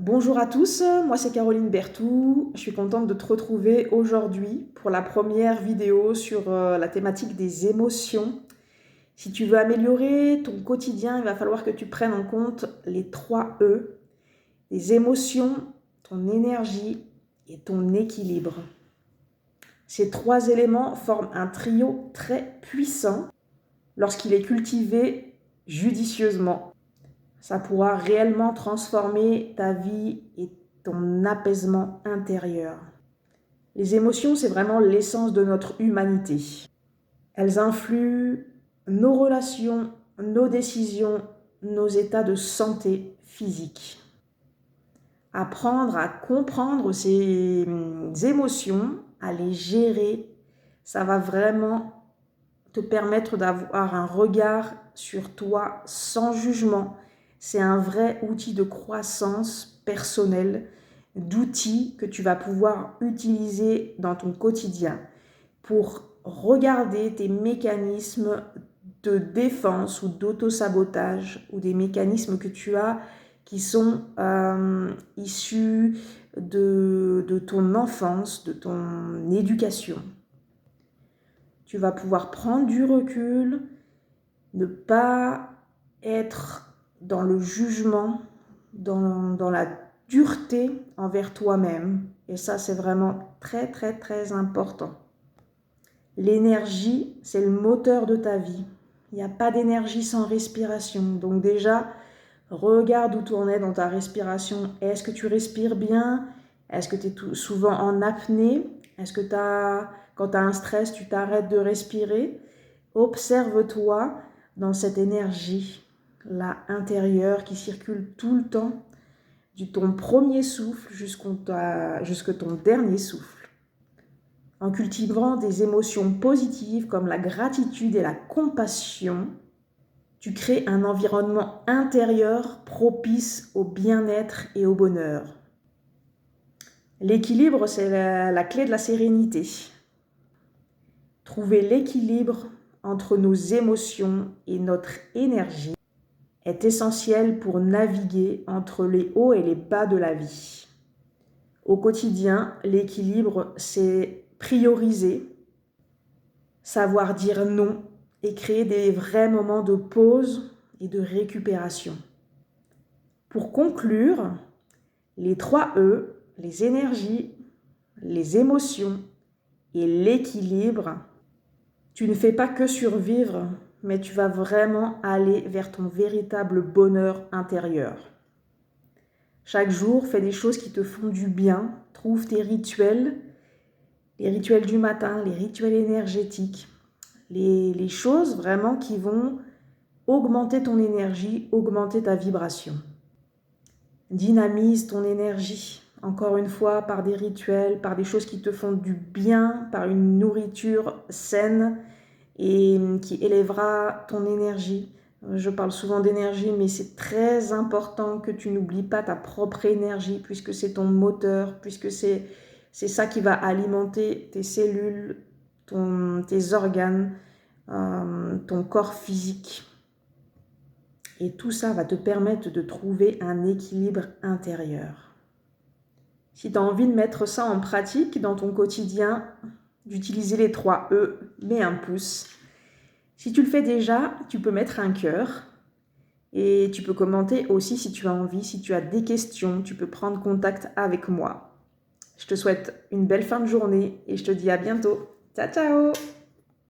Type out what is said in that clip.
Bonjour à tous, moi c'est Caroline Berthou. Je suis contente de te retrouver aujourd'hui pour la première vidéo sur la thématique des émotions. Si tu veux améliorer ton quotidien, il va falloir que tu prennes en compte les 3 E, les émotions, ton énergie et ton équilibre. Ces 3 éléments forment un trio très puissant lorsqu'il est cultivé judicieusement. Ça pourra réellement transformer ta vie et ton apaisement intérieur. Les émotions, c'est vraiment l'essence de notre humanité. Elles influent nos relations, nos décisions, nos états de santé physique. Apprendre à comprendre ces émotions, à les gérer, ça va vraiment te permettre d'avoir un regard sur toi sans jugement. C'est un vrai outil de croissance personnelle, d'outils que tu vas pouvoir utiliser dans ton quotidien pour regarder tes mécanismes de défense ou d'auto-sabotage ou des mécanismes que tu as qui sont issus de ton enfance, de ton éducation. Tu vas pouvoir prendre du recul, ne pas être dans le jugement, dans la dureté envers toi-même. Et ça, c'est vraiment très, très, très important. L'énergie, c'est le moteur de ta vie. Il n'y a pas d'énergie sans respiration. Donc déjà, regarde où tu en es dans ta respiration. Est-ce que tu respires bien? Est-ce que tu es souvent en apnée? Est-ce que quand tu as un stress, tu t'arrêtes de respirer? Observe-toi dans cette énergie-là intérieure qui circule tout le temps, du ton premier souffle jusqu'à ton dernier souffle. En cultivant des émotions positives comme la gratitude et la compassion, tu crées un environnement intérieur propice au bien-être et au bonheur. L'équilibre, c'est la clé de la sérénité. Trouver l'équilibre entre nos émotions et notre énergie est essentiel pour naviguer entre les hauts et les bas de la vie. Au quotidien, l'équilibre, c'est prioriser, savoir dire non et créer des vrais moments de pause et de récupération. Pour conclure, les 3 E, les énergies, les émotions et l'équilibre, tu ne fais pas que survivre, mais tu vas vraiment aller vers ton véritable bonheur intérieur. Chaque jour, fais des choses qui te font du bien, trouve tes rituels, les rituels du matin, les rituels énergétiques, les choses vraiment qui vont augmenter ton énergie, augmenter ta vibration. Dynamise ton énergie, encore une fois, par des rituels, par des choses qui te font du bien, par une nourriture saine et qui élèvera ton énergie. Je parle souvent d'énergie, mais c'est très important que tu n'oublies pas ta propre énergie, puisque c'est ton moteur, puisque c'est ça qui va alimenter tes cellules, tes organes, ton corps physique. Et tout ça va te permettre de trouver un équilibre intérieur. Si tu as envie de mettre ça en pratique dans ton quotidien, d'utiliser les 3 E, mets un pouce. Si tu le fais déjà, tu peux mettre un cœur et tu peux commenter aussi si tu as envie, si tu as des questions, tu peux prendre contact avec moi. Je te souhaite une belle fin de journée et je te dis à bientôt. Ciao, ciao!